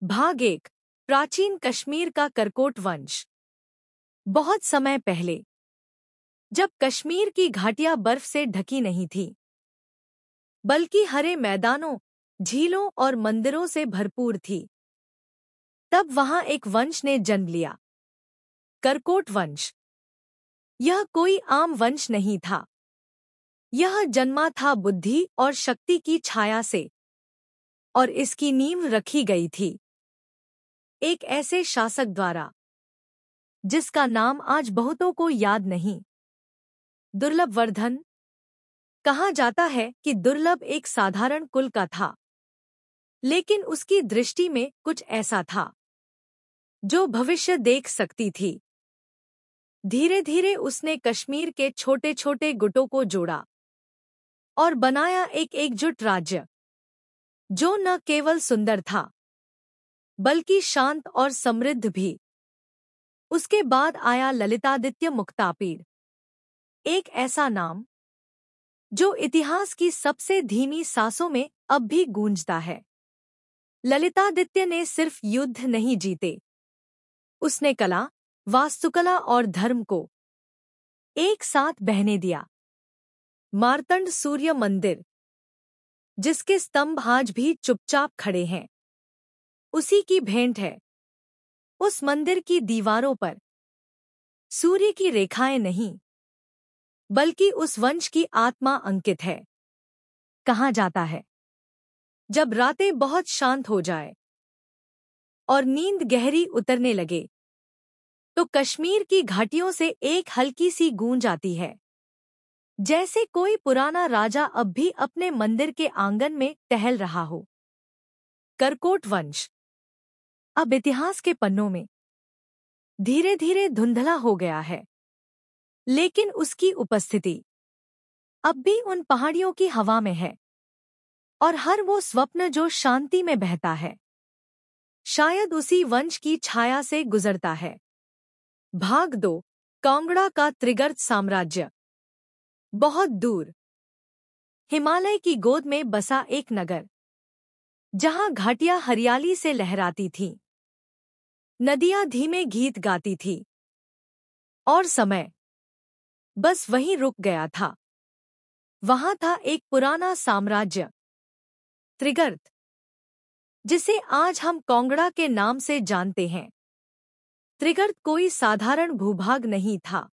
भाग 1। प्राचीन कश्मीर का करकोट वंश। बहुत समय पहले, जब कश्मीर की घाटियां बर्फ से ढकी नहीं थीं, बल्कि हरे मैदानों, झीलों और मंदिरों से भरपूर थी, तब वहां एक वंश ने जन्म लिया, करकोट वंश। यह कोई आम वंश नहीं था। यह जन्मा था बुद्धि और शक्ति की छाया से, और इसकी नींव रखी गई थी एक ऐसे शासक द्वारा जिसका नाम आज बहुतों को याद नहीं। दुर्लभ वर्धन। कहा जाता है कि दुर्लभ एक साधारण कुल का था, लेकिन उसकी दृष्टि में कुछ ऐसा था जो भविष्य देख सकती थी। धीरे धीरे उसने कश्मीर के छोटे छोटे गुटों को जोड़ा और बनाया एक एकजुट राज्य, जो न केवल सुंदर था बल्कि शांत और समृद्ध भी। उसके बाद आया ललितादित्य मुक्तापीड़, एक ऐसा नाम जो इतिहास की सबसे धीमी सांसों में अब भी गूंजता है। ललितादित्य ने सिर्फ युद्ध नहीं जीते, उसने कला, वास्तुकला और धर्म को एक साथ बहने दिया। मार्तंड सूर्य मंदिर, जिसके स्तंभ आज भी चुपचाप खड़े हैं, उसी की भेंट है। उस मंदिर की दीवारों पर सूर्य की रेखाएं नहीं, बल्कि उस वंश की आत्मा अंकित है। कहा जाता है, जब रातें बहुत शांत हो जाए और नींद गहरी उतरने लगे, तो कश्मीर की घाटियों से एक हल्की सी गूंज आती है, जैसे कोई पुराना राजा अब भी अपने मंदिर के आंगन में टहल रहा हो। करकोट वंश अब इतिहास के पन्नों में धीरे धीरे धुंधला हो गया है, लेकिन उसकी उपस्थिति अब भी उन पहाड़ियों की हवा में है, और हर वो स्वप्न जो शांति में बहता है, शायद उसी वंश की छाया से गुजरता है। भाग 2। कांगड़ा का त्रिगर्त साम्राज्य। बहुत दूर हिमालय की गोद में बसा एक नगर, जहां घाटियां हरियाली से लहराती थीं, नदियां धीमे गीत गाती थीं, और समय बस वहीं रुक गया था। वहां था एक पुराना साम्राज्य, त्रिगर्त, जिसे आज हम कांगड़ा के नाम से जानते हैं। त्रिगर्त कोई साधारण भूभाग नहीं था।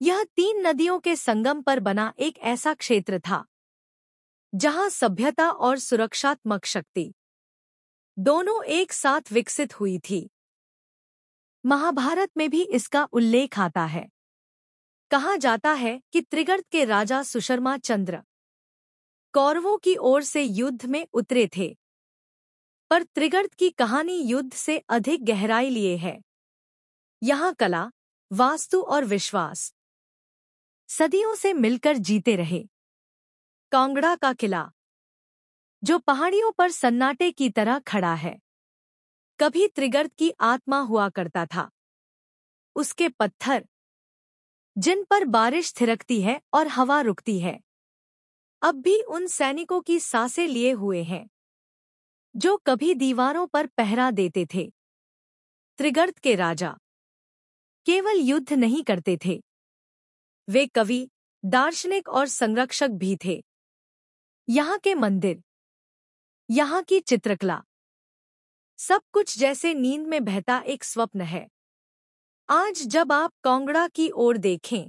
यह 3 नदियों के संगम पर बना एक ऐसा क्षेत्र था जहां सभ्यता और सुरक्षात्मक शक्ति दोनों एक साथ विकसित हुई थी। महाभारत में भी इसका उल्लेख आता है। कहा जाता है कि त्रिगर्त के राजा सुशर्मा चंद्र कौरवों की ओर से युद्ध में उतरे थे, पर त्रिगर्त की कहानी युद्ध से अधिक गहराई लिए है। यहाँ कला, वास्तु और विश्वास सदियों से मिलकर जीते रहे। कांगड़ा का किला, जो पहाड़ियों पर सन्नाटे की तरह खड़ा है, कभी त्रिगर्त की आत्मा हुआ करता था। उसके पत्थर, जिन पर बारिश थिरकती है और हवा रुकती है, अब भी उन सैनिकों की सांसें लिए हुए हैं जो कभी दीवारों पर पहरा देते थे। त्रिगर्त के राजा केवल युद्ध नहीं करते थे, वे कवि, दार्शनिक और संरक्षक भी थे। यहाँ के मंदिर, यहाँ की चित्रकला, सब कुछ जैसे नींद में बहता एक स्वप्न है। आज जब आप कांगड़ा की ओर देखें,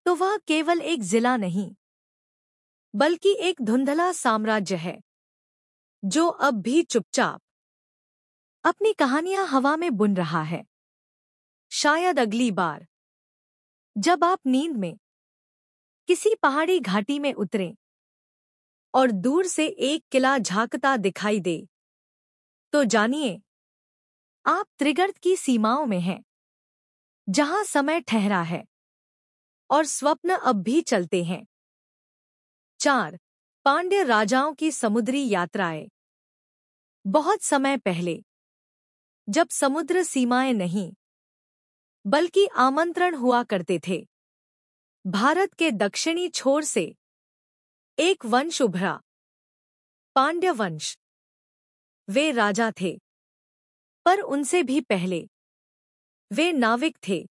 तो वह केवल एक जिला नहीं, बल्कि एक धुंधला साम्राज्य है, जो अब भी चुपचाप अपनी कहानियां हवा में बुन रहा है। शायद अगली बार जब आप नींद में किसी पहाड़ी घाटी में उतरें और दूर से एक किला झांकता दिखाई दे, तो जानिए आप त्रिगर्त की सीमाओं में हैं, जहां समय ठहरा है और स्वप्न अब भी चलते हैं। 4। पांड्य राजाओं की समुद्री यात्राएं। बहुत समय पहले, जब समुद्र सीमाएं नहीं, बल्कि आमंत्रण हुआ करते थे, भारत के दक्षिणी छोर से एक वंश उभरा, पांड्य वंश। वे राजा थे, पर उनसे भी पहले वे नाविक थे,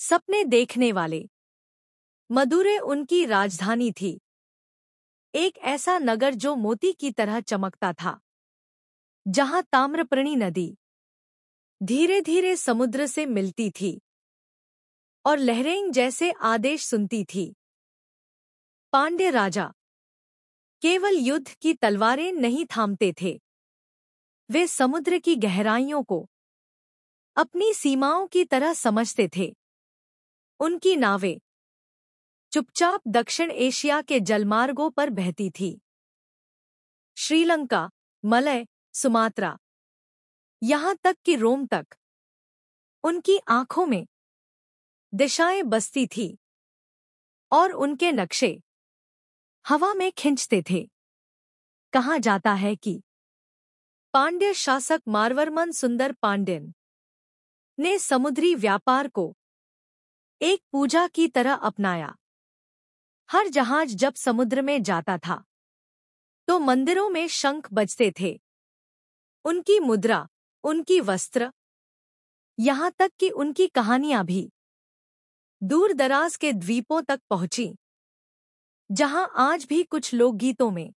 सपने देखने वाले। मदुरै उनकी राजधानी थी, एक ऐसा नगर जो मोती की तरह चमकता था, जहां ताम्रपर्णी नदी धीरे धीरे समुद्र से मिलती थी और लहरें जैसे आदेश सुनती थी। पांड्य राजा केवल युद्ध की तलवारें नहीं थामते थे, वे समुद्र की गहराइयों को अपनी सीमाओं की तरह समझते थे। उनकी नावें चुपचाप दक्षिण एशिया के जलमार्गों पर बहती थी। श्रीलंका, मलय, सुमात्रा, यहां तक कि रोम तक उनकी आंखों में दिशाएं बसती थी और उनके नक्शे हवा में खिंचते थे। कहा जाता है कि पांड्य शासक मारवर्मन सुंदर पांड्यन ने समुद्री व्यापार को एक पूजा की तरह अपनाया। हर जहाज जब समुद्र में जाता था तो मंदिरों में शंख बजते थे। उनकी मुद्रा, उनकी वस्त्र, यहां तक कि उनकी कहानियां भी दूर दराज के द्वीपों तक पहुंची, जहां आज भी कुछ लोकगीतों में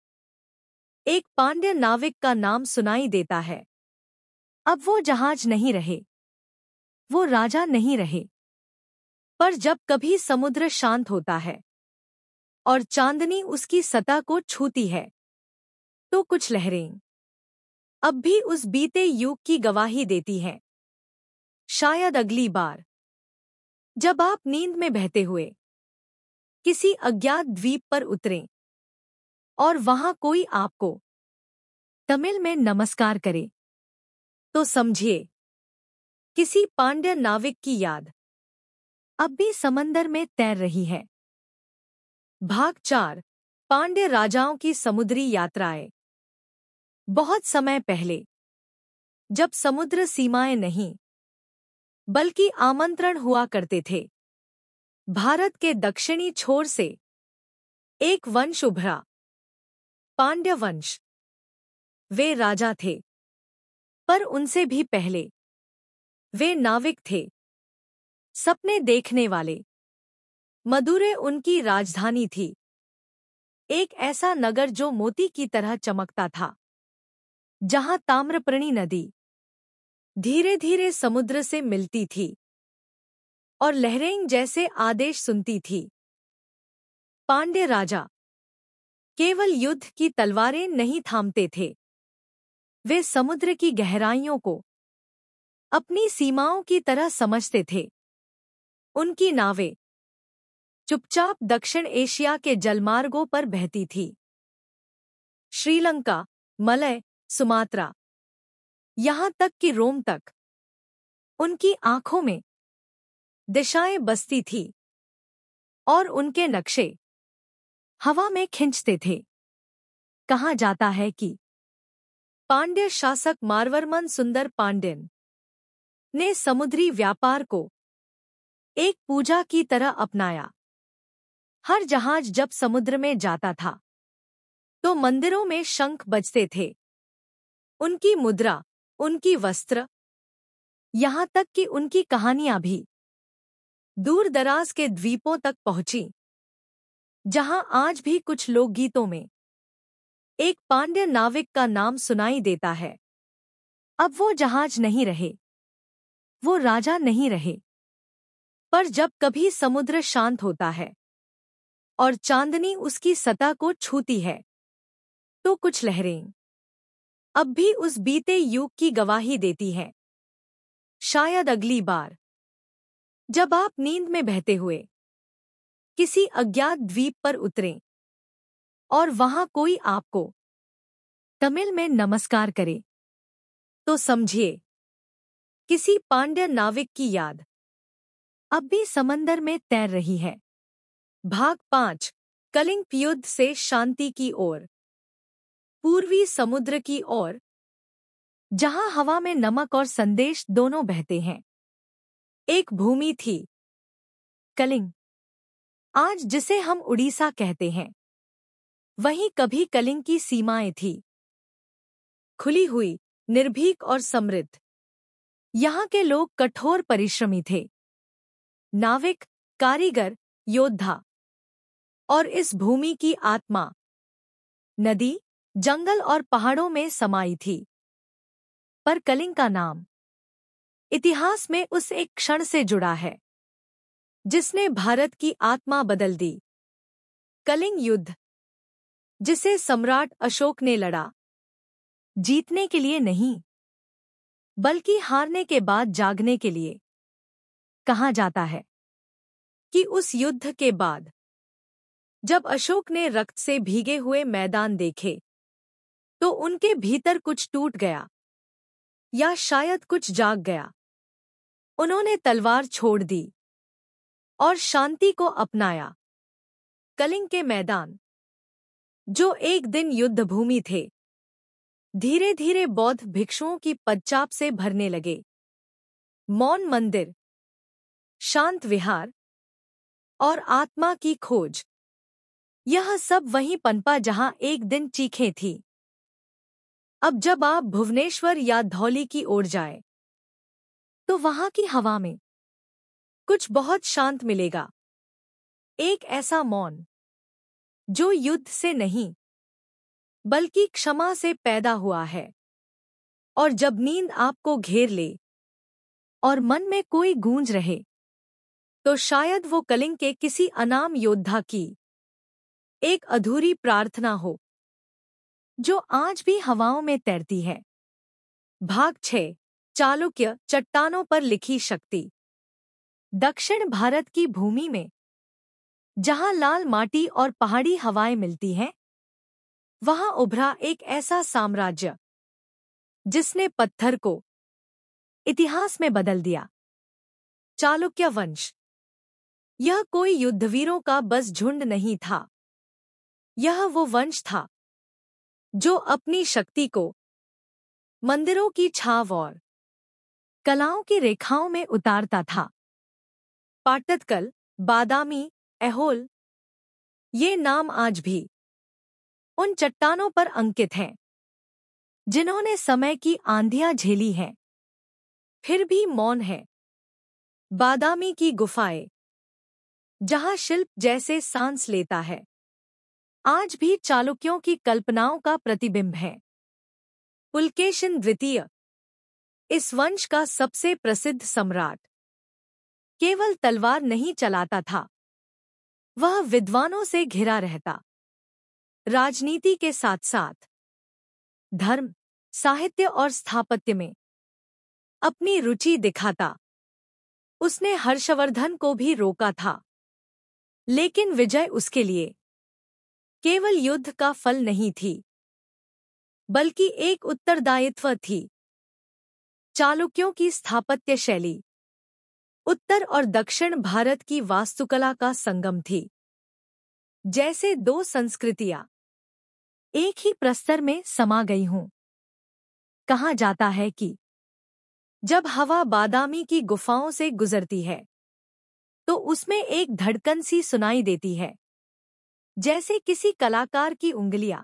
एक पांड्य नाविक का नाम सुनाई देता है। अब वो जहाज नहीं रहे, वो राजा नहीं रहे, पर जब कभी समुद्र शांत होता है और चांदनी उसकी सतह को छूती है, तो कुछ लहरें अब भी उस बीते युग की गवाही देती हैं। शायद अगली बार जब आप नींद में बहते हुए किसी अज्ञात द्वीप पर उतरें और वहां कोई आपको तमिल में नमस्कार करे, तो समझिए किसी पांड्य नाविक की याद अब भी समंदर में तैर रही है। भाग 4, पांड्य राजाओं की समुद्री यात्राएं। बहुत समय पहले, जब समुद्र सीमाएं नहीं बल्कि आमंत्रण हुआ करते थे, भारत के दक्षिणी छोर से एक वंश उभरा, पांड्य वंश। वे राजा थे, पर उनसे भी पहले वे नाविक थे, सपने देखने वाले। मदुरै उनकी राजधानी थी, एक ऐसा नगर जो मोती की तरह चमकता था, जहां ताम्रपर्णी नदी धीरे धीरे समुद्र से मिलती थी और लहरें जैसे आदेश सुनती थी। पांड्य राजा केवल युद्ध की तलवारें नहीं थामते थे, वे समुद्र की गहराइयों को अपनी सीमाओं की तरह समझते थे। उनकी नावें चुपचाप दक्षिण एशिया के जलमार्गों पर बहती थी। श्रीलंका, मलय, सुमात्रा, यहां तक कि रोम तक उनकी आंखों में दिशाएं बसती थी और उनके नक्शे हवा में खिंचते थे। कहा जाता है कि पांड्य शासक मारवर्मन सुंदर पांड्यन ने समुद्री व्यापार को एक पूजा की तरह अपनाया। हर जहाज जब समुद्र में जाता था तो मंदिरों में शंख बजते थे। उनकी मुद्रा, उनकी वस्त्र, यहां तक कि उनकी कहानियां भी दूर दराज के द्वीपों तक पहुंची, जहां आज भी कुछ लोकगीतों में एक पांड्य नाविक का नाम सुनाई देता है। अब वो जहाज नहीं रहे, वो राजा नहीं रहे, पर जब कभी समुद्र शांत होता है और चांदनी उसकी सतह को छूती है, तो कुछ लहरें अब भी उस बीते युग की गवाही देती हैं। शायद अगली बार जब आप नींद में बहते हुए किसी अज्ञात द्वीप पर उतरें और वहां कोई आपको तमिल में नमस्कार करे, तो समझिए किसी पांड्य नाविक की याद अब भी समंदर में तैर रही है। भाग 5, कलिंग युद्ध से शांति की ओर। पूर्वी समुद्र की ओर, जहां हवा में नमक और संदेश दोनों बहते हैं, एक भूमि थी, कलिंग, आज जिसे हम उड़ीसा कहते हैं। वहीं कभी कलिंग की सीमाएं थी। खुली हुई, निर्भीक और समृद्ध। यहाँ के लोग कठोर परिश्रमी थे, नाविक, कारीगर, योद्धा। और इस भूमि की आत्मा नदी, जंगल और पहाड़ों में समाई थी। पर कलिंग का नाम इतिहास में उस एक क्षण से जुड़ा है जिसने भारत की आत्मा बदल दी। कलिंग युद्ध, जिसे सम्राट अशोक ने लड़ा, जीतने के लिए नहीं बल्कि हारने के बाद जागने के लिए। कहा जाता है कि उस युद्ध के बाद जब अशोक ने रक्त से भीगे हुए मैदान देखे तो उनके भीतर कुछ टूट गया, या शायद कुछ जाग गया। उन्होंने तलवार छोड़ दी और शांति को अपनाया। कलिंग के मैदान, जो एक दिन युद्ध भूमि थे, धीरे धीरे बौद्ध भिक्षुओं की पदचाप से भरने लगे। मौन मंदिर, शांत विहार और आत्मा की खोज, यह सब वहीं पनपा जहां एक दिन चीखें थी। अब जब आप भुवनेश्वर या धौली की ओर जाए तो वहां की हवा में कुछ बहुत शांत मिलेगा। एक ऐसा मौन जो युद्ध से नहीं बल्कि क्षमा से पैदा हुआ है। और जब नींद आपको घेर ले और मन में कोई गूंज रहे तो शायद वो कलिंग के किसी अनाम योद्धा की एक अधूरी प्रार्थना हो जो आज भी हवाओं में तैरती है। भाग 6, चालुक्य चट्टानों पर लिखी शक्ति। दक्षिण भारत की भूमि में जहां लाल माटी और पहाड़ी हवाएं मिलती हैं, वहां उभरा एक ऐसा साम्राज्य जिसने पत्थर को इतिहास में बदल दिया। चालुक्य वंश। यह कोई युद्धवीरों का बस झुंड नहीं था। यह वो वंश था जो अपनी शक्ति को मंदिरों की छाव और कलाओं की रेखाओं में उतारता था। पाटदकल, बादामी, ऐहोल, ये नाम आज भी उन चट्टानों पर अंकित हैं जिन्होंने समय की आंधियां झेली हैं, फिर भी मौन है। बादामी की गुफाएं, जहां शिल्प जैसे सांस लेता है, आज भी चालुक्यों की कल्पनाओं का प्रतिबिंब है। पुलकेशिन द्वितीय, इस वंश का सबसे प्रसिद्ध सम्राट, केवल तलवार नहीं चलाता था, वह विद्वानों से घिरा रहता। राजनीति के साथ साथ धर्म, साहित्य और स्थापत्य में अपनी रुचि दिखाता। उसने हर्षवर्धन को भी रोका था, लेकिन विजय उसके लिए केवल युद्ध का फल नहीं थी बल्कि एक उत्तरदायित्व थी। चालुक्यों की स्थापत्य शैली उत्तर और दक्षिण भारत की वास्तुकला का संगम थी। जैसे दो संस्कृतियां एक ही प्रस्तर में समा गई हों। कहा जाता है कि जब हवा बादामी की गुफाओं से गुजरती है तो उसमें एक धड़कन सी सुनाई देती है, जैसे किसी कलाकार की उंगलियां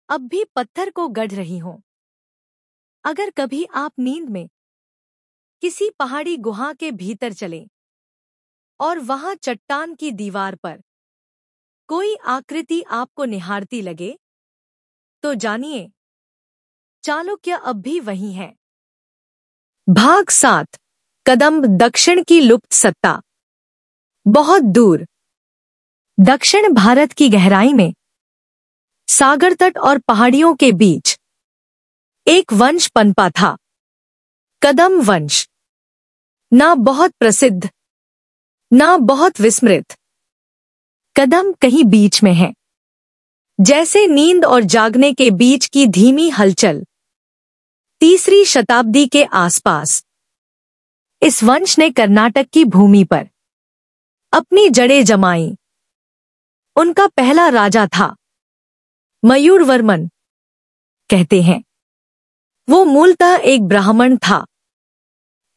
अब भी पत्थर को गढ़ रही हों। अगर कभी आप नींद में किसी पहाड़ी गुहा के भीतर चलें और वहां चट्टान की दीवार पर कोई आकृति आपको निहारती लगे, तो जानिए चालुक्य अब भी वही है। भाग 7, कदंब दक्षिण की लुप्त सत्ता। बहुत दूर दक्षिण भारत की गहराई में, सागर तट और पहाड़ियों के बीच एक वंश पनपा था, कदंब वंश। ना बहुत प्रसिद्ध, ना बहुत विस्मृत, कदंब कहीं बीच में है, जैसे नींद और जागने के बीच की धीमी हलचल। 3री शताब्दी के आसपास इस वंश ने कर्नाटक की भूमि पर अपनी जड़ें जमाईं। उनका पहला राजा था मयूरवर्मन। कहते हैं वो मूलतः एक ब्राह्मण था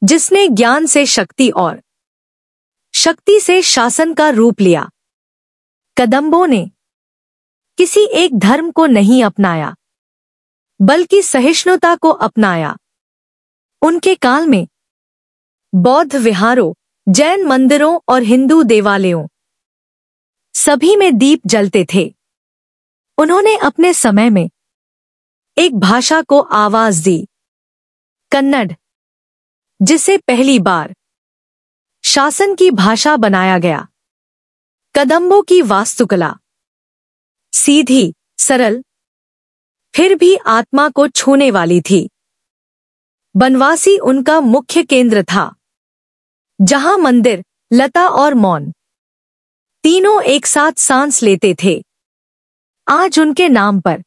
जिसने ज्ञान से शक्ति और शक्ति से शासन का रूप लिया। कदंबों ने किसी एक धर्म को नहीं अपनाया, बल्कि सहिष्णुता को अपनाया। उनके काल में बौद्ध विहारों, जैन मंदिरों और हिंदू देवालयों सभी में दीप जलते थे। उन्होंने अपने समय में एक भाषा को आवाज दी, कन्नड़, जिसे पहली बार शासन की भाषा बनाया गया। कदंबों की वास्तुकला सीधी, सरल, फिर भी आत्मा को छूने वाली थी। बनवासी उनका मुख्य केंद्र था, जहां मंदिर, लता और मौन तीनों एक साथ सांस लेते थे। आज उनके नाम पर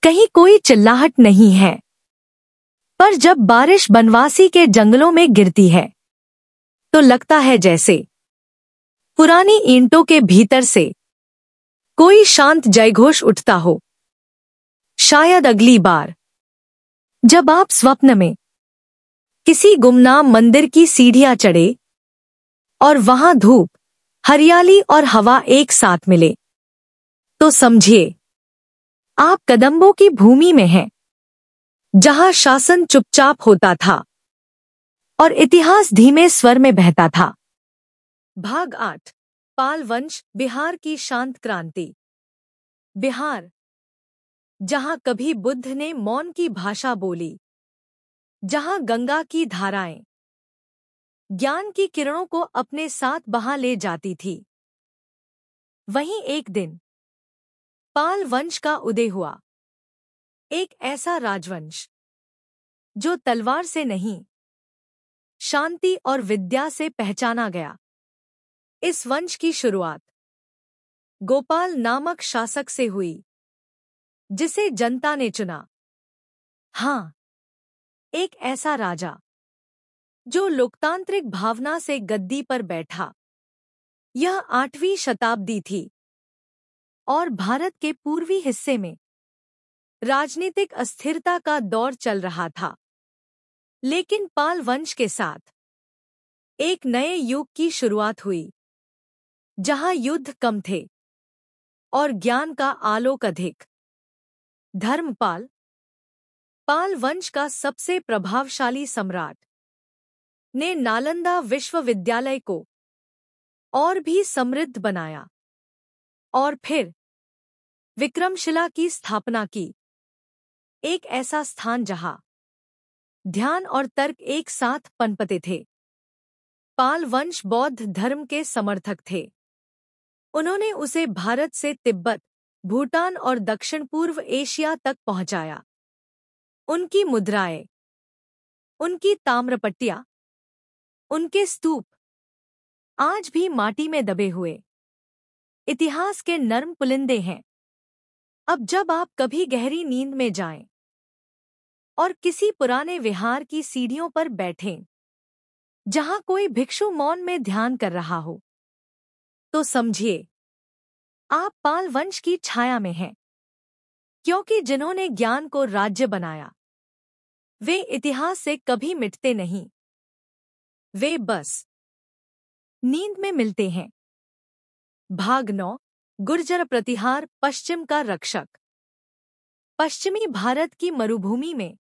कहीं कोई चिल्लाहट नहीं है, पर जब बारिश बनवासी के जंगलों में गिरती है तो लगता है जैसे पुरानी ईंटों के भीतर से कोई शांत जयघोष उठता हो। शायद अगली बार जब आप स्वप्न में किसी गुमनाम मंदिर की सीढ़ियां चढ़े और वहां धूप, हरियाली और हवा एक साथ मिले, तो समझिए आप कदंबों की भूमि में हैं, जहां शासन चुपचाप होता था और इतिहास धीमे स्वर में बहता था। भाग 8, पाल वंश, बिहार की शांत क्रांति। बिहार, जहां कभी बुद्ध ने मौन की भाषा बोली, जहां गंगा की धाराएं ज्ञान की किरणों को अपने साथ बहा ले जाती थी, वहीं एक दिन पाल वंश का उदय हुआ। एक ऐसा राजवंश जो तलवार से नहीं, शांति और विद्या से पहचाना गया। इस वंश की शुरुआत गोपाल नामक शासक से हुई, जिसे जनता ने चुना। हाँ, एक ऐसा राजा जो लोकतांत्रिक भावना से गद्दी पर बैठा। यह 8वीं शताब्दी थी और भारत के पूर्वी हिस्से में राजनीतिक अस्थिरता का दौर चल रहा था। लेकिन पाल वंश के साथ एक नए युग की शुरुआत हुई, जहां युद्ध कम थे और ज्ञान का आलोक अधिक। धर्मपाल, पाल वंश का सबसे प्रभावशाली सम्राट, ने नालंदा विश्वविद्यालय को और भी समृद्ध बनाया और फिर विक्रमशिला की स्थापना की। एक ऐसा स्थान जहां ध्यान और तर्क एक साथ पनपते थे। पाल वंश बौद्ध धर्म के समर्थक थे। उन्होंने उसे भारत से तिब्बत, भूटान और दक्षिण पूर्व एशिया तक पहुंचाया। उनकी मुद्राएं, उनकी ताम्रपट्टियां, उनके स्तूप आज भी माटी में दबे हुए इतिहास के नर्म पुलिंदे हैं। अब जब आप कभी गहरी नींद में जाएं और किसी पुराने विहार की सीढ़ियों पर बैठें, जहां कोई भिक्षु मौन में ध्यान कर रहा हो, तो समझिए आप पाल वंश की छाया में हैं। क्योंकि जिन्होंने ज्ञान को राज्य बनाया, वे इतिहास से कभी मिटते नहीं। वे बस नींद में मिलते हैं। भाग 9, गुर्जर प्रतिहार, पश्चिम का रक्षक। पश्चिमी भारत की मरुभूमि में,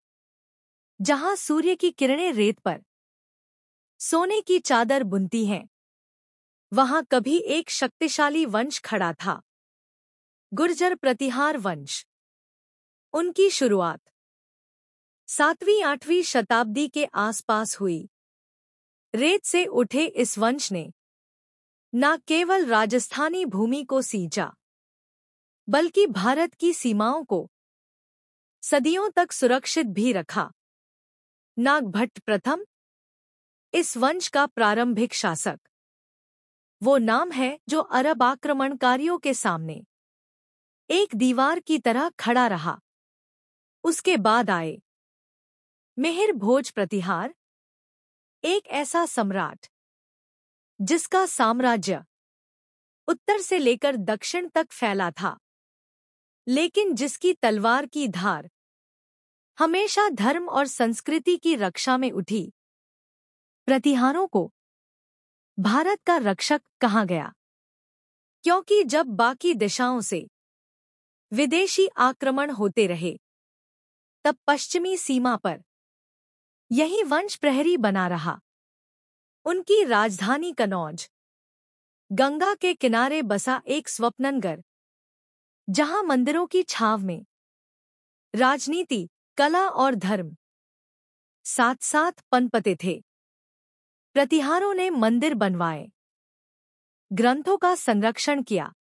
जहां सूर्य की किरणें रेत पर सोने की चादर बुनती हैं, वहां कभी एक शक्तिशाली वंश खड़ा था, गुर्जर प्रतिहार वंश। उनकी शुरुआत 7वीं-8वीं शताब्दी के आसपास हुई। रेत से उठे इस वंश ने न केवल राजस्थानी भूमि को सींचा, बल्कि भारत की सीमाओं को सदियों तक सुरक्षित भी रखा। नागभट्ट प्रथम, इस वंश का प्रारंभिक शासक, वो नाम है जो अरब आक्रमणकारियों के सामने एक दीवार की तरह खड़ा रहा। उसके बाद आए मिहिर भोज प्रतिहार, एक ऐसा सम्राट जिसका साम्राज्य उत्तर से लेकर दक्षिण तक फैला था, लेकिन जिसकी तलवार की धार हमेशा धर्म और संस्कृति की रक्षा में उठी। प्रतिहारों को भारत का रक्षक कहा गया, क्योंकि जब बाकी दिशाओं से विदेशी आक्रमण होते रहे, तब पश्चिमी सीमा पर यही वंश प्रहरी बना रहा। उनकी राजधानी कनौज, गंगा के किनारे बसा एक स्वप्ननगर, जहां मंदिरों की छाव में राजनीति, कला और धर्म साथ साथ पनपते थे। प्रतिहारों ने मंदिर बनवाए, ग्रंथों का संरक्षण किया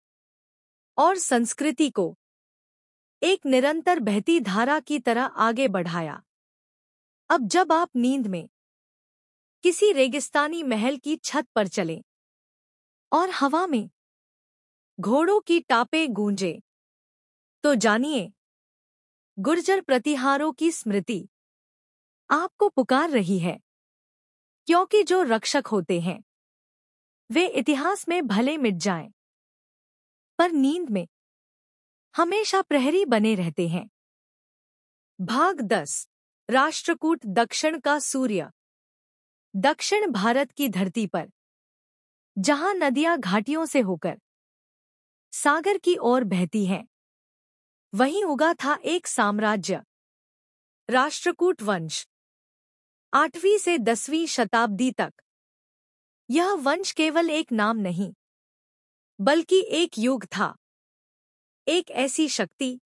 और संस्कृति को एक निरंतर बहती धारा की तरह आगे बढ़ाया। अब जब आप नींद में किसी रेगिस्तानी महल की छत पर चलें और हवा में घोड़ों की टापें गूंजे, तो जानिए गुर्जर प्रतिहारों की स्मृति आपको पुकार रही है। क्योंकि जो रक्षक होते हैं वे इतिहास में भले मिट जाएं, पर नींद में हमेशा प्रहरी बने रहते हैं। भाग 10। राष्ट्रकूट दक्षिण का सूर्य। दक्षिण भारत की धरती पर, जहां नदियां घाटियों से होकर सागर की ओर बहती हैं, वहीं उगा था एक साम्राज्य, राष्ट्रकूट वंश। 8वीं से 10वीं शताब्दी तक यह वंश केवल एक नाम नहीं, बल्कि एक युग था। एक ऐसी शक्ति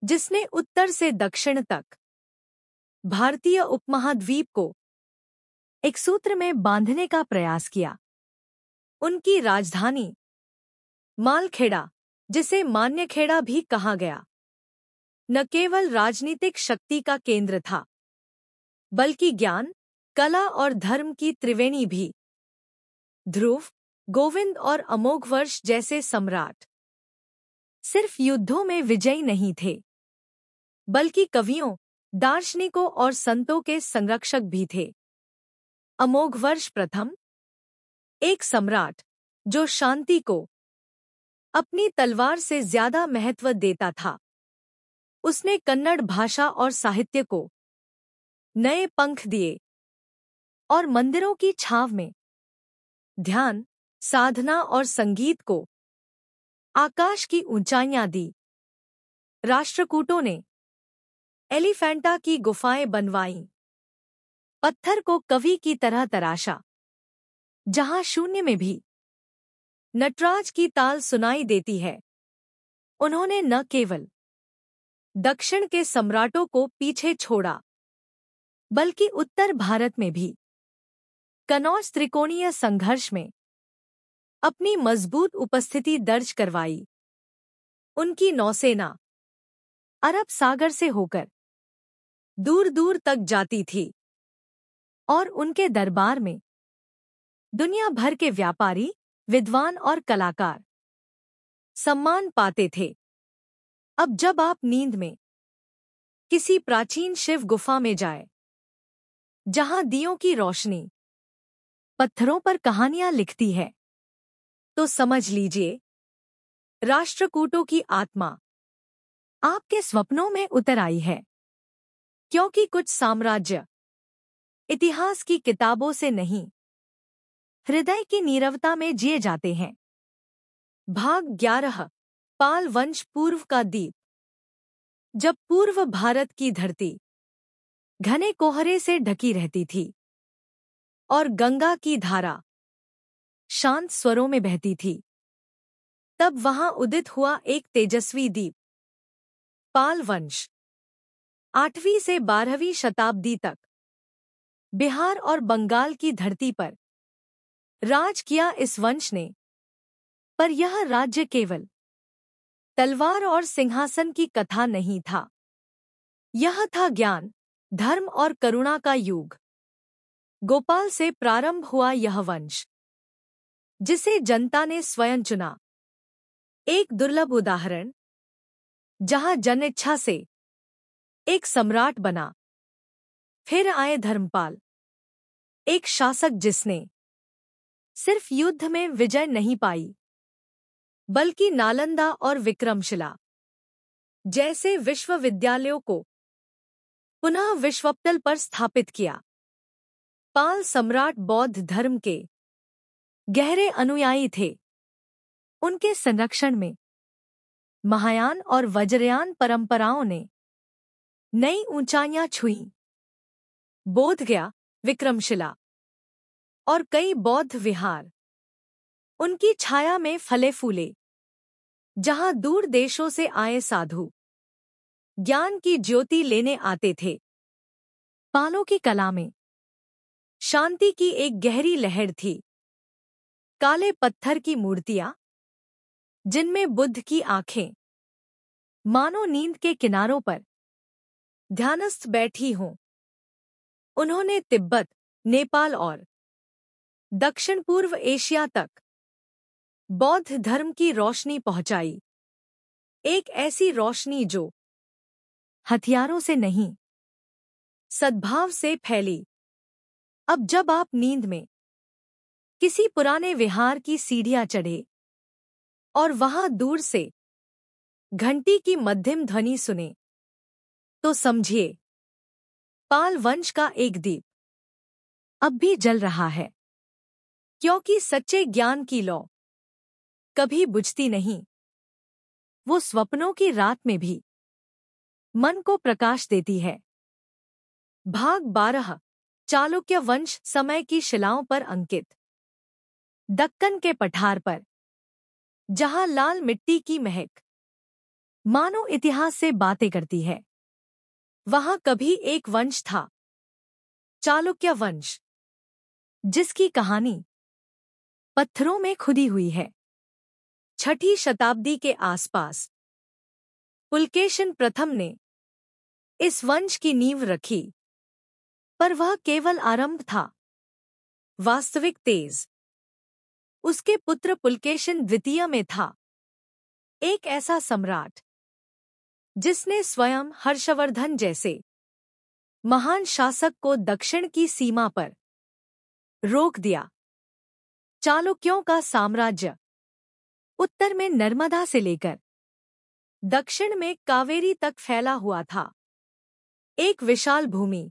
जिसने उत्तर से दक्षिण तक भारतीय उपमहाद्वीप को एक सूत्र में बांधने का प्रयास किया। उनकी राजधानी मालखेड़ा, जिसे मान्यखेड़ा भी कहा गया, न केवल राजनीतिक शक्ति का केंद्र था, बल्कि ज्ञान, कला और धर्म की त्रिवेणी भी। ध्रुव, गोविंद और अमोघवर्ष जैसे सम्राट सिर्फ युद्धों में विजयी नहीं थे, बल्कि कवियों, दार्शनिकों और संतों के संरक्षक भी थे। अमोघवर्ष प्रथम, एक सम्राट जो शांति को अपनी तलवार से ज्यादा महत्व देता था। उसने कन्नड़ भाषा और साहित्य को नए पंख दिए और मंदिरों की छाव में ध्यान, साधना और संगीत को आकाश की ऊंचाइयां दी। राष्ट्रकूटों ने एलिफेंटा की गुफाएं बनवाईं, पत्थर को कवि की तरह तराशा, जहां शून्य में भी नटराज की ताल सुनाई देती है। उन्होंने न केवल दक्षिण के सम्राटों को पीछे छोड़ा, बल्कि उत्तर भारत में भी कनौज त्रिकोणीय संघर्ष में अपनी मजबूत उपस्थिति दर्ज करवाई। उनकी नौसेना अरब सागर से होकर दूर दूर तक जाती थी और उनके दरबार में दुनिया भर के व्यापारी, विद्वान और कलाकार सम्मान पाते थे। अब जब आप नींद में किसी प्राचीन शिव गुफा में जाए, जहां दियों की रोशनी पत्थरों पर कहानियां लिखती है, तो समझ लीजिए राष्ट्रकूटों की आत्मा आपके स्वप्नों में उतर आई है। क्योंकि कुछ साम्राज्य इतिहास की किताबों से नहीं, हृदय की नीरवता में जिए जाते हैं। भाग 11। पाल वंश पूर्व का दीप। जब पूर्व भारत की धरती घने कोहरे से ढकी रहती थी और गंगा की धारा शांत स्वरों में बहती थी, तब वहां उदित हुआ एक तेजस्वी दीप, पाल वंश। 8वीं से 12वीं शताब्दी तक बिहार और बंगाल की धरती पर राज किया इस वंश ने। पर यह राज्य केवल तलवार और सिंहासन की कथा नहीं था। यह था ज्ञान, धर्म और करुणा का युग। गोपाल से प्रारंभ हुआ यह वंश, जिसे जनता ने स्वयं चुना। एक दुर्लभ उदाहरण, जहां जनिच्छा से एक सम्राट बना। फिर आए धर्मपाल, एक शासक जिसने सिर्फ युद्ध में विजय नहीं पाई, बल्कि नालंदा और विक्रमशिला जैसे विश्वविद्यालयों को पुनः विश्वपटल पर स्थापित किया। पाल सम्राट बौद्ध धर्म के गहरे अनुयायी थे। उनके संरक्षण में महायान और वज्रयान परंपराओं ने नई ऊंचाइयां छुईं। बोधगया, विक्रमशिला और कई बौद्ध विहार उनकी छाया में फले फूले, जहां दूर देशों से आए साधु ज्ञान की ज्योति लेने आते थे। पालों की कला में शांति की एक गहरी लहर थी। काले पत्थर की मूर्तियां, जिनमें बुद्ध की आंखें मानो नींद के किनारों पर ध्यानस्थ बैठी हों। उन्होंने तिब्बत, नेपाल और दक्षिण पूर्व एशिया तक बौद्ध धर्म की रोशनी पहुंचाई। एक ऐसी रोशनी जो हथियारों से नहीं, सद्भाव से फैली। अब जब आप नींद में किसी पुराने विहार की सीढ़ियां चढ़े और वहां दूर से घंटी की मध्यम ध्वनि सुने, तो समझिए पाल वंश का एक दीप अब भी जल रहा है, क्योंकि सच्चे ज्ञान की लौ कभी बुझती नहीं। वो स्वप्नों की रात में भी मन को प्रकाश देती है। भाग 12 चालुक्य वंश समय की शिलाओं पर अंकित। दक्कन के पठार पर, जहां लाल मिट्टी की महक मानो इतिहास से बातें करती है, वहां कभी एक वंश था, चालुक्य वंश, जिसकी कहानी पत्थरों में खुदी हुई है। 6ठी शताब्दी के आसपास पुलकेशिन प्रथम ने इस वंश की नींव रखी, पर वह केवल आरंभ था। वास्तविक तेज उसके पुत्र पुलकेशिन द्वितीय में था, एक ऐसा सम्राट जिसने स्वयं हर्षवर्धन जैसे महान शासक को दक्षिण की सीमा पर रोक दिया। चालुक्यों का साम्राज्य उत्तर में नर्मदा से लेकर दक्षिण में कावेरी तक फैला हुआ था। एक विशाल भूमि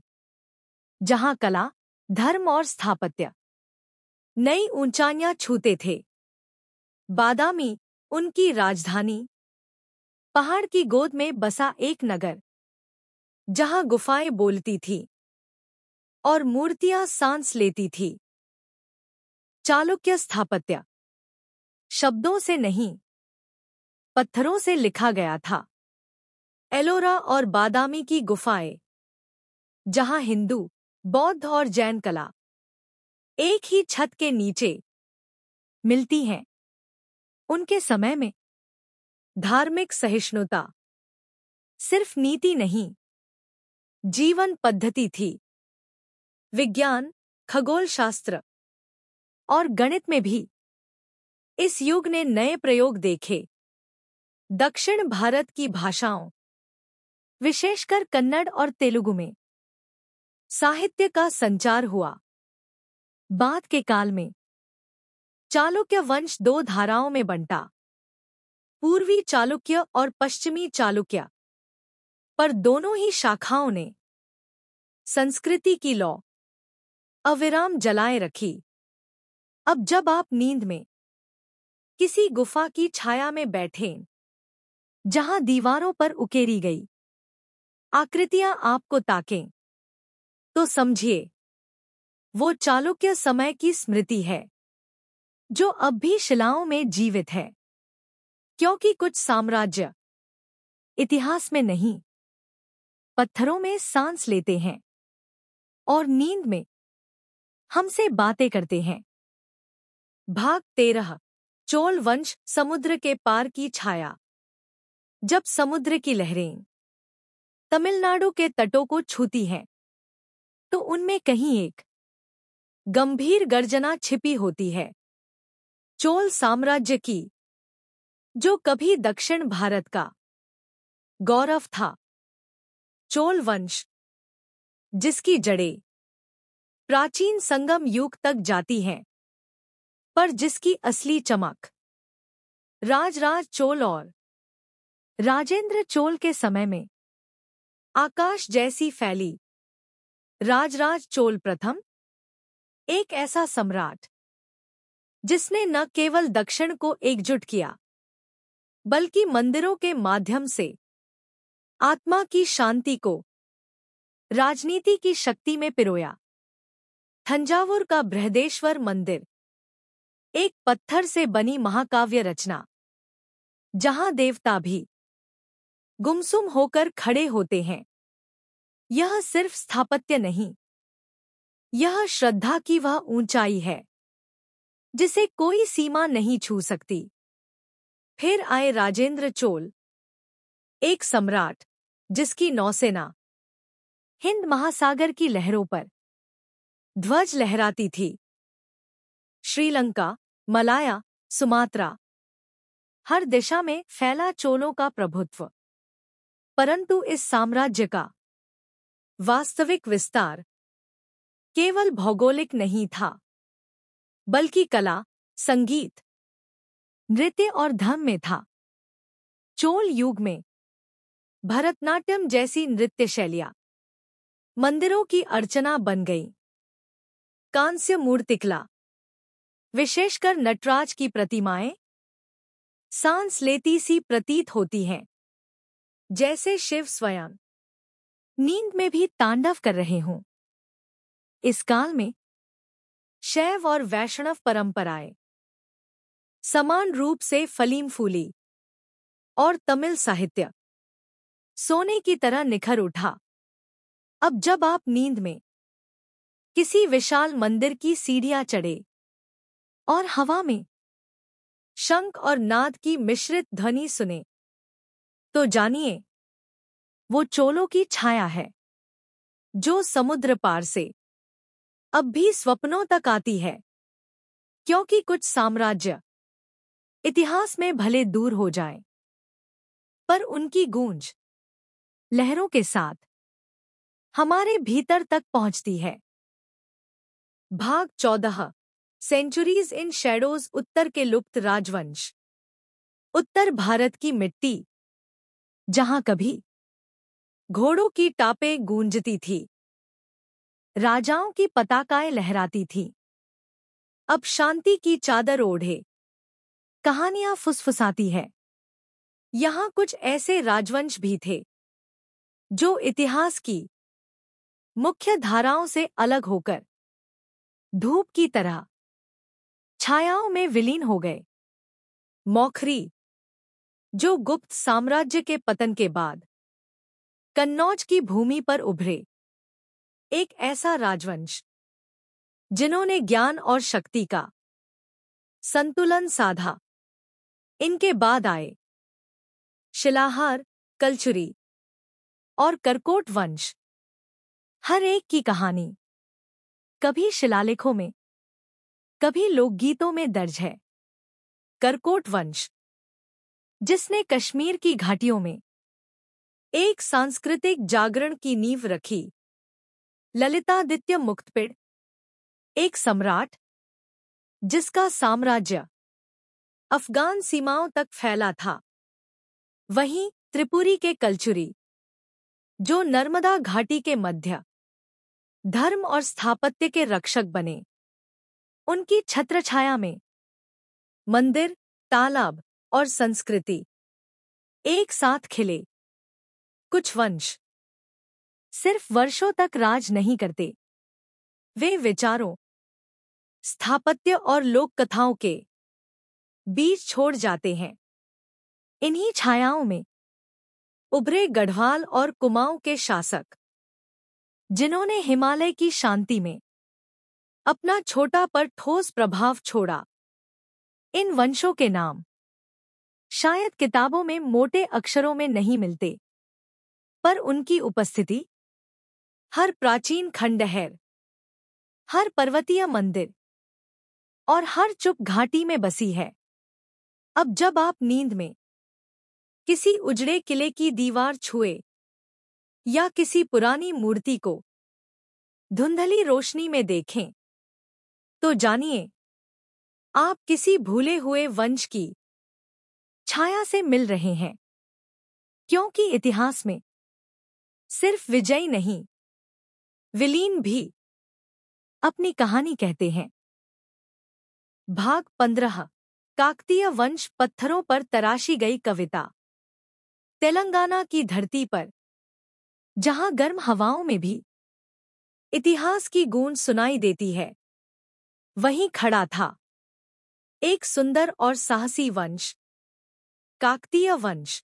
जहां कला, धर्म और स्थापत्य नई ऊंचाइयां छूते थे। बादामी उनकी राजधानी, पहाड़ की गोद में बसा एक नगर, जहां गुफाएं बोलती थीं और मूर्तियां सांस लेती थीं। चालुक्य स्थापत्य शब्दों से नहीं, पत्थरों से लिखा गया था। एलोरा और बादामी की गुफाएं, जहां हिंदू, बौद्ध और जैन कला एक ही छत के नीचे मिलती हैं। उनके समय में धार्मिक सहिष्णुता सिर्फ नीति नहीं, जीवन पद्धति थी। विज्ञान, खगोल शास्त्र और गणित में भी इस युग ने नए प्रयोग देखे। दक्षिण भारत की भाषाओं, विशेषकर कन्नड़ और तेलुगु में साहित्य का संचार हुआ। बाद के काल में चालुक्य वंश 2 धाराओं में बंटा, पूर्वी चालुक्य और पश्चिमी चालुक्य, पर दोनों ही शाखाओं ने संस्कृति की लौ अविराम जलाए रखी। अब जब आप नींद में किसी गुफा की छाया में बैठें, जहां दीवारों पर उकेरी गई आकृतियां आपको ताकें, तो समझिए वो चालुक्य समय की स्मृति है, जो अब भी शिलाओं में जीवित है। क्योंकि कुछ साम्राज्य इतिहास में नहीं, पत्थरों में सांस लेते हैं और नींद में हमसे बातें करते हैं। भाग 13 चोल वंश समुद्र के पार की छाया। जब समुद्र की लहरें तमिलनाडु के तटों को छूती हैं, तो उनमें कहीं एक गंभीर गर्जना छिपी होती है। चोल साम्राज्य की, जो कभी दक्षिण भारत का गौरव था। चोल वंश, जिसकी जड़ें प्राचीन संगम युग तक जाती हैं, पर जिसकी असली चमक राजराज चोल और राजेंद्र चोल के समय में आकाश जैसी फैली। राजराज चोल प्रथम एक ऐसा सम्राट जिसने न केवल दक्षिण को एकजुट किया, बल्कि मंदिरों के माध्यम से आत्मा की शांति को राजनीति की शक्ति में पिरोया। थंजावुर का बृहदेश्वर मंदिर एक पत्थर से बनी महाकाव्य रचना, जहां देवता भी गुमसुम होकर खड़े होते हैं। यह सिर्फ स्थापत्य नहीं, यह श्रद्धा की वह ऊंचाई है जिसे कोई सीमा नहीं छू सकती। फिर आए राजेंद्र चोल, एक सम्राट जिसकी नौसेना हिंद महासागर की लहरों पर ध्वज लहराती थी। श्रीलंका, मलाया, सुमात्रा, हर दिशा में फैला चोलों का प्रभुत्व। परंतु इस साम्राज्य का वास्तविक विस्तार केवल भौगोलिक नहीं था, बल्कि कला, संगीत, नृत्य और धर्म में था। चोल युग में भरतनाट्यम जैसी नृत्य शैलियाँ मंदिरों की अर्चना बन गईं। कांस्य मूर्तिकला, विशेषकर नटराज की प्रतिमाएं, सांस लेती सी प्रतीत होती हैं, जैसे शिव स्वयं नींद में भी तांडव कर रहे हों। इस काल में शैव और वैष्णव परंपराएं समान रूप से फलीम फूली और तमिल साहित्य सोने की तरह निखर उठा। अब जब आप नींद में किसी विशाल मंदिर की सीढ़ियां चढ़े और हवा में शंख और नाद की मिश्रित ध्वनि सुने, तो जानिए वो चोलों की छाया है, जो समुद्र पार से अब भी स्वप्नों तक आती है। क्योंकि कुछ साम्राज्य इतिहास में भले दूर हो जाएं, पर उनकी गूंज लहरों के साथ हमारे भीतर तक पहुंचती है। भाग 14, सेंचुरीज इन शैडोज। उत्तर के लुप्त राजवंश। उत्तर भारत की मिट्टी, जहां कभी घोड़ों की टापें गूंजती थी, राजाओं की पताकाएं लहराती थीं, अब शांति की चादर ओढ़े कहानियां फुसफुसाती है। यहां कुछ ऐसे राजवंश भी थे जो इतिहास की मुख्य धाराओं से अलग होकर धूप की तरह छायाओं में विलीन हो गए। मौखरी, जो गुप्त साम्राज्य के पतन के बाद कन्नौज की भूमि पर उभरे, एक ऐसा राजवंश जिन्होंने ज्ञान और शक्ति का संतुलन साधा। इनके बाद आए शिलाहार, कलचुरी और करकोट वंश। हर एक की कहानी कभी शिलालेखों में, कभी लोकगीतों में दर्ज है। करकोट वंश, जिसने कश्मीर की घाटियों में एक सांस्कृतिक जागरण की नींव रखी। ललितादित्य मुक्तपिड़, एक सम्राट जिसका साम्राज्य अफगान सीमाओं तक फैला था। वहीं त्रिपुरी के कलचुरी, जो नर्मदा घाटी के मध्य धर्म और स्थापत्य के रक्षक बने। उनकी छत्रछाया में मंदिर, तालाब और संस्कृति एक साथ खिले। कुछ वंश सिर्फ वर्षों तक राज नहीं करते, वे विचारों, स्थापत्य और लोक कथाओं के बीज छोड़ जाते हैं। इन्हीं छायाओं में उभरे गढ़वाल और कुमाऊं के शासक, जिन्होंने हिमालय की शांति में अपना छोटा पर ठोस प्रभाव छोड़ा। इन वंशों के नाम शायद किताबों में मोटे अक्षरों में नहीं मिलते, पर उनकी उपस्थिति हर प्राचीन खंडहर, हर पर्वतीय मंदिर और हर चुप घाटी में बसी है। अब जब आप नींद में किसी उजड़े किले की दीवार छुए या किसी पुरानी मूर्ति को धुंधली रोशनी में देखें, तो जानिए आप किसी भूले हुए वंश की छाया से मिल रहे हैं। क्योंकि इतिहास में सिर्फ विजयी नहीं, विलीन भी अपनी कहानी कहते हैं। भाग 15, काकतीय वंश। पत्थरों पर तराशी गई कविता। तेलंगाना की धरती पर जहां गर्म हवाओं में भी इतिहास की गूंज सुनाई देती है, वहीं खड़ा था एक सुंदर और साहसी वंश, काकतीय वंश।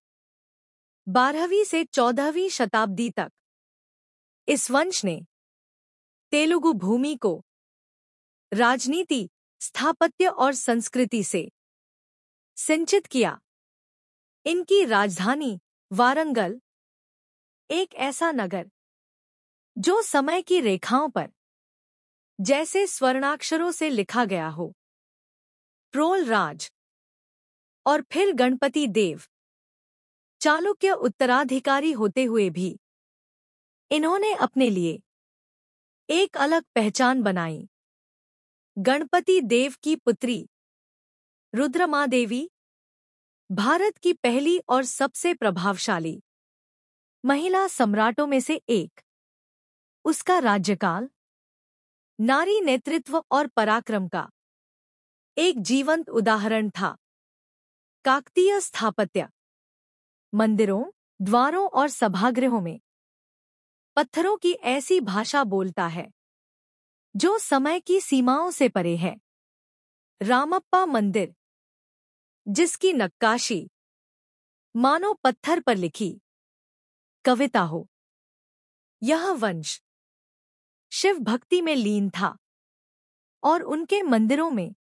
12वीं से 14वीं शताब्दी तक इस वंश ने तेलुगु भूमि को राजनीति, स्थापत्य और संस्कृति से सिंचित किया। इनकी राजधानी वारंगल, एक ऐसा नगर जो समय की रेखाओं पर जैसे स्वर्णाक्षरों से लिखा गया हो, प्रोल राज और फिर गणपति देव चालुक्य उत्तराधिकारी होते हुए भी इन्होंने अपने लिए एक अलग पहचान बनाई। गणपति देव की पुत्री रुद्रमादेवी भारत की पहली और सबसे प्रभावशाली महिला सम्राटों में से एक। उसका राज्यकाल नारी नेतृत्व और पराक्रम का एक जीवंत उदाहरण था। काकतीय स्थापत्य मंदिरों, द्वारों और सभागृहों में पत्थरों की ऐसी भाषा बोलता है जो समय की सीमाओं से परे है। रामप्पा मंदिर, जिसकी नक्काशी मानो पत्थर पर लिखी कविता हो। यह वंश शिव भक्ति में लीन था और उनके मंदिरों में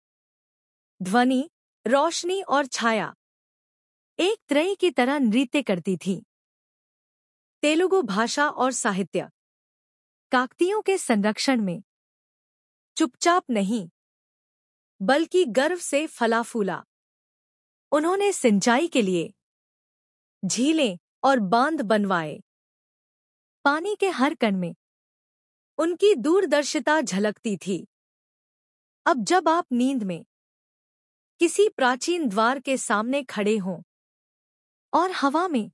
ध्वनि, रोशनी और छाया एक त्रयी की तरह नृत्य करती थी। तेलुगु भाषा और साहित्य काकतीयों के संरक्षण में चुपचाप नहीं, बल्कि गर्व से फला फूला। उन्होंने सिंचाई के लिए झीलें और बांध बनवाए। पानी के हर कण में उनकी दूरदर्शिता झलकती थी। अब जब आप नींद में किसी प्राचीन द्वार के सामने खड़े हों और हवा में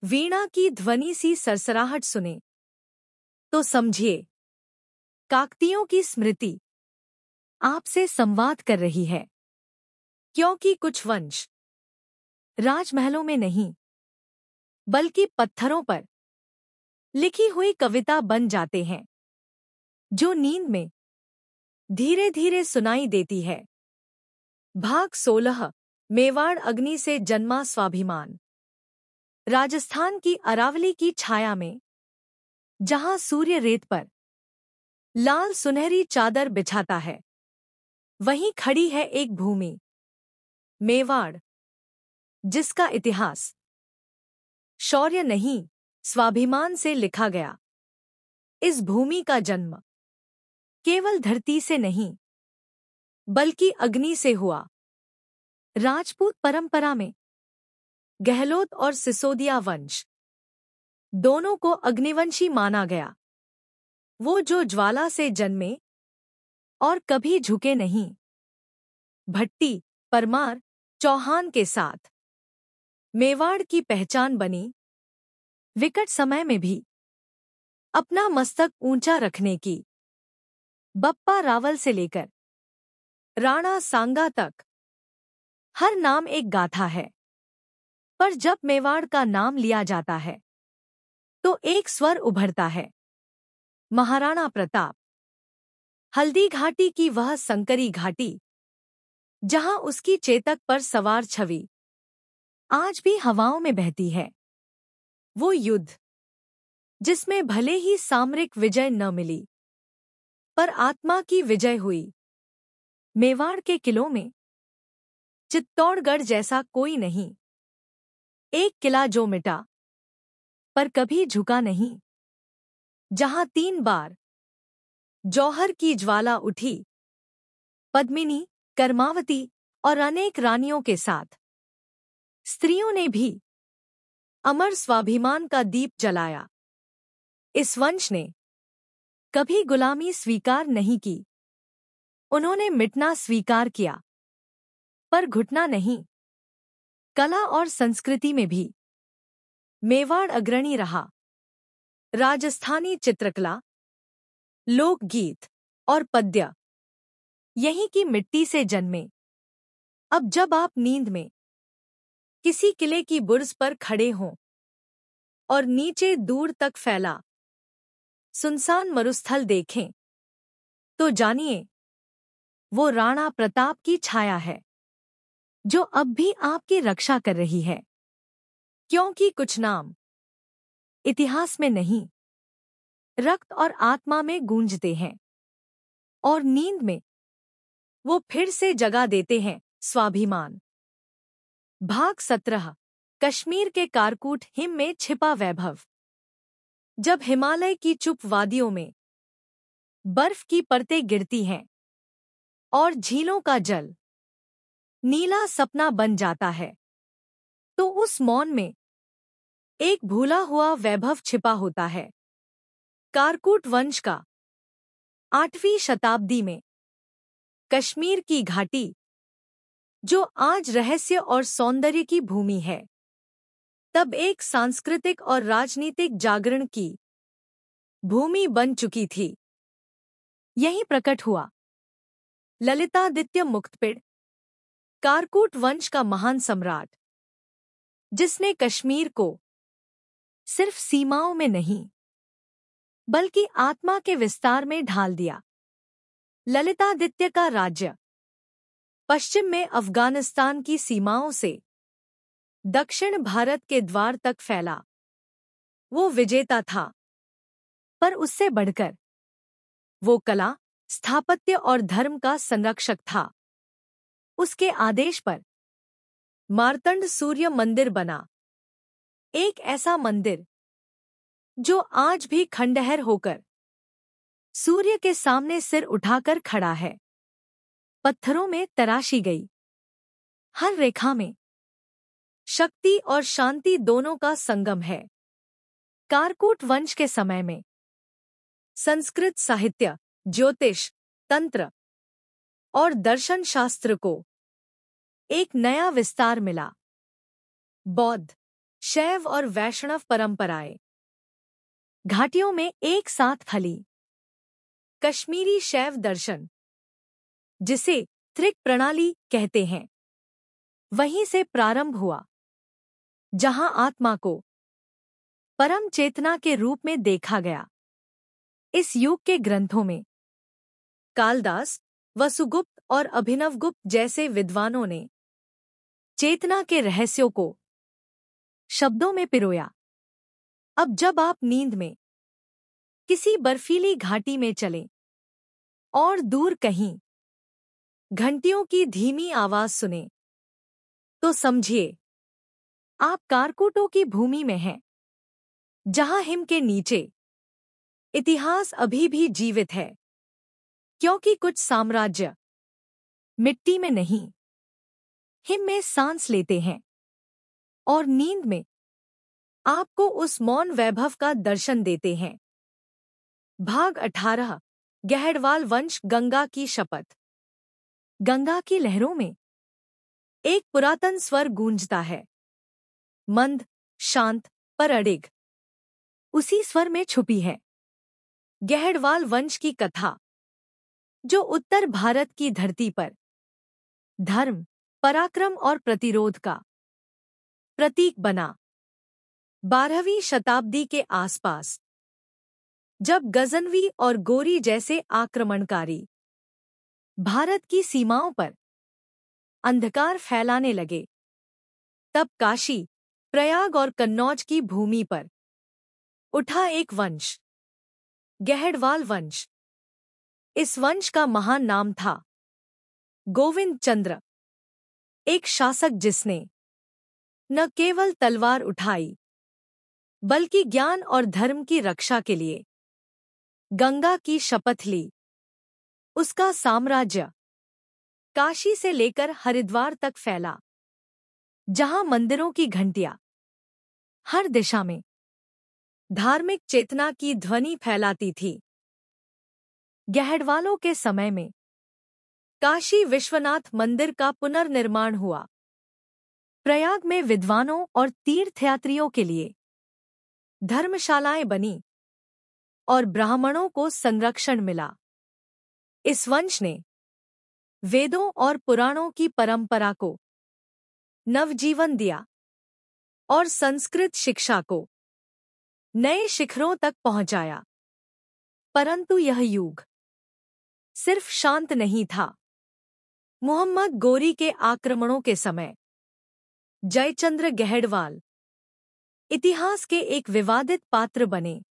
वीणा की ध्वनि सी सरसराहट सुने, तो समझिए काकतीयों की स्मृति आपसे संवाद कर रही है। क्योंकि कुछ वंश राजमहलों में नहीं, बल्कि पत्थरों पर लिखी हुई कविता बन जाते हैं, जो नींद में धीरे धीरे सुनाई देती है। भाग 16, मेवाड़ अग्नि से जन्मा स्वाभिमान। राजस्थान की अरावली की छाया में, जहां सूर्य रेत पर लाल सुनहरी चादर बिछाता है, वहीं खड़ी है एक भूमि, मेवाड़, जिसका इतिहास शौर्य नहीं, स्वाभिमान से लिखा गया। इस भूमि का जन्म केवल धरती से नहीं, बल्कि अग्नि से हुआ। राजपूत परंपरा में गहलोत और सिसोदिया वंश दोनों को अग्निवंशी माना गया। वो जो ज्वाला से जन्मे और कभी झुके नहीं। भट्टी, परमार, चौहान के साथ मेवाड़ की पहचान बनी, विकट समय में भी अपना मस्तक ऊंचा रखने की। बप्पा रावल से लेकर राणा सांगा तक हर नाम एक गाथा है, पर जब मेवाड़ का नाम लिया जाता है तो एक स्वर उभरता है, महाराणा प्रताप। हल्दी घाटी की वह संकरी घाटी, जहां उसकी चेतक पर सवार छवि आज भी हवाओं में बहती है। वो युद्ध जिसमें भले ही सामरिक विजय न मिली, पर आत्मा की विजय हुई। मेवाड़ के किलों में चित्तौड़गढ़ जैसा कोई नहीं। एक किला जो मिटा पर कभी झुका नहीं, जहां 3 बार जौहर की ज्वाला उठी, पद्मिनी, कर्मावती और अनेक रानियों के साथ स्त्रियों ने भी अमर स्वाभिमान का दीप जलाया। इस वंश ने कभी गुलामी स्वीकार नहीं की। उन्होंने मिटना स्वीकार किया, पर घुटना नहीं। कला और संस्कृति में भी मेवाड़ अग्रणी रहा। राजस्थानी चित्रकला, लोकगीत और पद्य यहीं की मिट्टी से जन्मे। अब जब आप नींद में किसी किले की बुर्ज पर खड़े हों और नीचे दूर तक फैला सुनसान मरुस्थल देखें तो जानिए वो राणा प्रताप की छाया है जो अब भी आपकी रक्षा कर रही है। क्योंकि कुछ नाम इतिहास में नहीं, रक्त और आत्मा में गूंजते हैं और नींद में वो फिर से जगा देते हैं स्वाभिमान। भाग 17। कश्मीर के कारकूट हिम में छिपा वैभव। जब हिमालय की चुप वादियों में बर्फ की परतें गिरती हैं और झीलों का जल नीला सपना बन जाता है, तो उस मौन में एक भूला हुआ वैभव छिपा होता है। कारकूट वंश का 8वीं शताब्दी में कश्मीर की घाटी, जो आज रहस्य और सौंदर्य की भूमि है, तब एक सांस्कृतिक और राजनीतिक जागरण की भूमि बन चुकी थी। यहीं प्रकट हुआ ललितादित्य मुक्तपिड़, कारकूट वंश का महान सम्राट, जिसने कश्मीर को सिर्फ सीमाओं में नहीं बल्कि आत्मा के विस्तार में ढाल दिया। ललितादित्य का राज्य पश्चिम में अफगानिस्तान की सीमाओं से दक्षिण भारत के द्वार तक फैला। वो विजेता था, पर उससे बढ़कर वो कला, स्थापत्य और धर्म का संरक्षक था। उसके आदेश पर मार्तंड सूर्य मंदिर बना, एक ऐसा मंदिर जो आज भी खंडहर होकर सूर्य के सामने सिर उठाकर खड़ा है। पत्थरों में तराशी गई हर रेखा में शक्ति और शांति दोनों का संगम है। कारकूट वंश के समय में संस्कृत साहित्य, ज्योतिष, तंत्र और दर्शन शास्त्र को एक नया विस्तार मिला। बौद्ध, शैव और वैष्णव परंपराएं घाटियों में एक साथ फैली। कश्मीरी शैव दर्शन, जिसे त्रिक प्रणाली कहते हैं, वहीं से प्रारंभ हुआ, जहां आत्मा को परम चेतना के रूप में देखा गया। इस युग के ग्रंथों में कालदास, वसुगुप्त और अभिनवगुप्त जैसे विद्वानों ने चेतना के रहस्यों को शब्दों में पिरोया। अब जब आप नींद में किसी बर्फीली घाटी में चलें और दूर कहीं घंटियों की धीमी आवाज सुने, तो समझिए आप कारकूटों की भूमि में हैं, जहां हिम के नीचे इतिहास अभी भी जीवित है। क्योंकि कुछ साम्राज्य मिट्टी में नहीं, हिम में सांस लेते हैं और नींद में आपको उस मौन वैभव का दर्शन देते हैं। भाग 18। गहड़वाल वंश, गंगा की शपथ। गंगा की लहरों में एक पुरातन स्वर गूंजता है, मंद, शांत, पर अडिग। उसी स्वर में छुपी है गहड़वाल वंश की कथा, जो उत्तर भारत की धरती पर धर्म, पराक्रम और प्रतिरोध का प्रतीक बना। 12वीं शताब्दी के आसपास, जब गजनवी और गोरी जैसे आक्रमणकारी भारत की सीमाओं पर अंधकार फैलाने लगे, तब काशी, प्रयाग और कन्नौज की भूमि पर उठा एक वंश, गहड़वाल वंश। इस वंश का महान नाम था गोविंद चंद्र, एक शासक जिसने न केवल तलवार उठाई बल्कि ज्ञान और धर्म की रक्षा के लिए गंगा की शपथ ली। उसका साम्राज्य काशी से लेकर हरिद्वार तक फैला, जहां मंदिरों की घंटियां हर दिशा में धार्मिक चेतना की ध्वनि फैलाती थी। गहड़वालों के समय में काशी विश्वनाथ मंदिर का पुनर्निर्माण हुआ। प्रयाग में विद्वानों और तीर्थयात्रियों के लिए धर्मशालाएं बनी और ब्राह्मणों को संरक्षण मिला। इस वंश ने वेदों और पुराणों की परंपरा को नवजीवन दिया और संस्कृत शिक्षा को नए शिखरों तक पहुंचाया। परंतु यह युग सिर्फ शांत नहीं था। मोहम्मद गोरी के आक्रमणों के समय जयचंद्र गहड़वाल इतिहास के एक विवादित पात्र बने,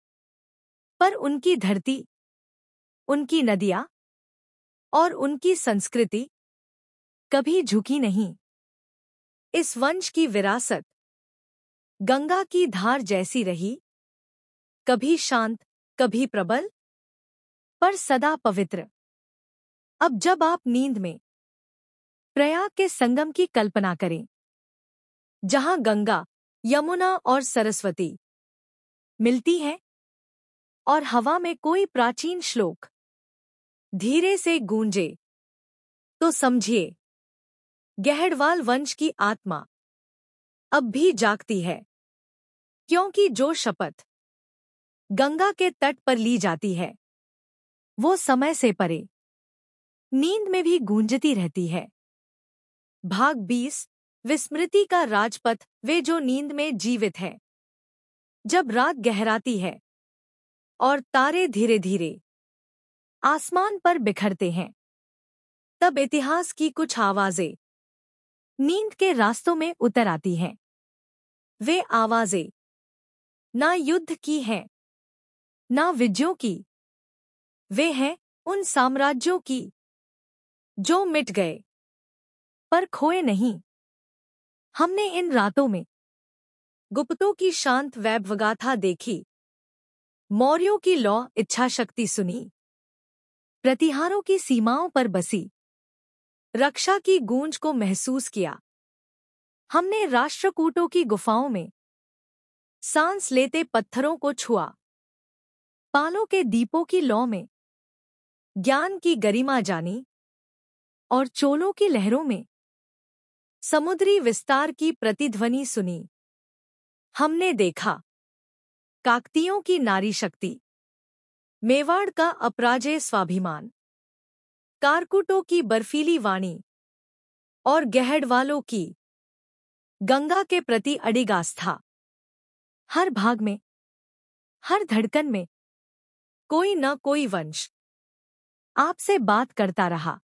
पर उनकी धरती, उनकी नदियां और उनकी संस्कृति कभी झुकी नहीं। इस वंश की विरासत गंगा की धार जैसी रही, कभी शांत, कभी प्रबल, पर सदा पवित्र। अब जब आप नींद में प्रयाग के संगम की कल्पना करें, जहां गंगा, यमुना और सरस्वती मिलती हैं, और हवा में कोई प्राचीन श्लोक धीरे से गूंजे, तो समझिए गहड़वाल वंश की आत्मा अब भी जागती है। क्योंकि जो शपथ गंगा के तट पर ली जाती है, वो समय से परे नींद में भी गूंजती रहती है। भाग 20, विस्मृति का राजपथ। वे जो नींद में जीवित है। जब रात गहराती है और तारे धीरे धीरे आसमान पर बिखरते हैं, तब इतिहास की कुछ आवाजें नींद के रास्तों में उतर आती हैं। वे आवाजें ना युद्ध की हैं, ना विजयों की। वे हैं उन साम्राज्यों की जो मिट गए पर खोए नहीं। हमने इन रातों में गुप्तों की शांत वैभवगाथा देखी, मौर्यों की लौ इच्छा शक्ति सुनी, प्रतिहारों की सीमाओं पर बसी रक्षा की गूंज को महसूस किया। हमने राष्ट्रकूटों की गुफाओं में सांस लेते पत्थरों को छुआ, पालों के दीपों की लौ में ज्ञान की गरिमा जानी, और चोलों की लहरों में समुद्री विस्तार की प्रतिध्वनि सुनी। हमने देखा काकतियों की नारी शक्ति, मेवाड़ का अपराजेय स्वाभिमान, कारकुटों की बर्फीली वाणी और गहड़वालों की गंगा के प्रति अडिग आस्था। हर भाग में, हर धड़कन में कोई न कोई वंश आपसे बात करता रहा।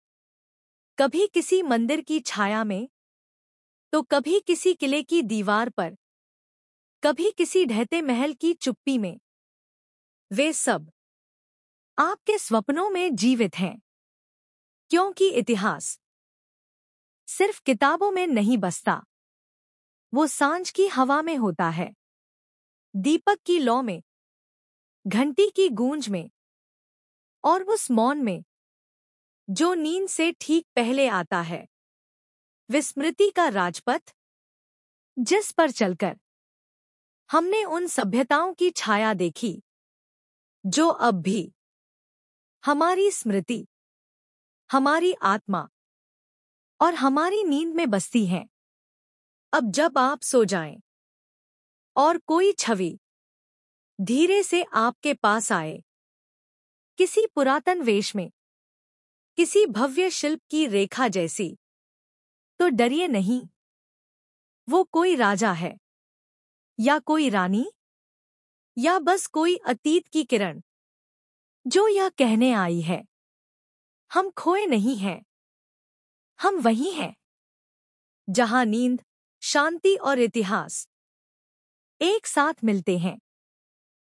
कभी किसी मंदिर की छाया में, तो कभी किसी किले की दीवार पर, कभी किसी ढहते महल की चुप्पी में। वे सब आपके स्वप्नों में जीवित हैं, क्योंकि इतिहास सिर्फ किताबों में नहीं बसता, वो सांझ की हवा में होता है, दीपक की लौ में, घंटी की गूंज में, और उस मौन में जो नींद से ठीक पहले आता है। विस्मृति का राजपथ, जिस पर चलकर हमने उन सभ्यताओं की छाया देखी जो अब भी हमारी स्मृति, हमारी आत्मा और हमारी नींद में बसती हैं। अब जब आप सो जाएं और कोई छवि धीरे से आपके पास आए, किसी पुरातन वेश में, किसी भव्य शिल्प की रेखा जैसी, तो डरिए नहीं। वो कोई राजा है, या कोई रानी, या बस कोई अतीत की किरण जो यह कहने आई है, हम खोए नहीं हैं, हम वही हैं जहां नींद, शांति और इतिहास एक साथ मिलते हैं।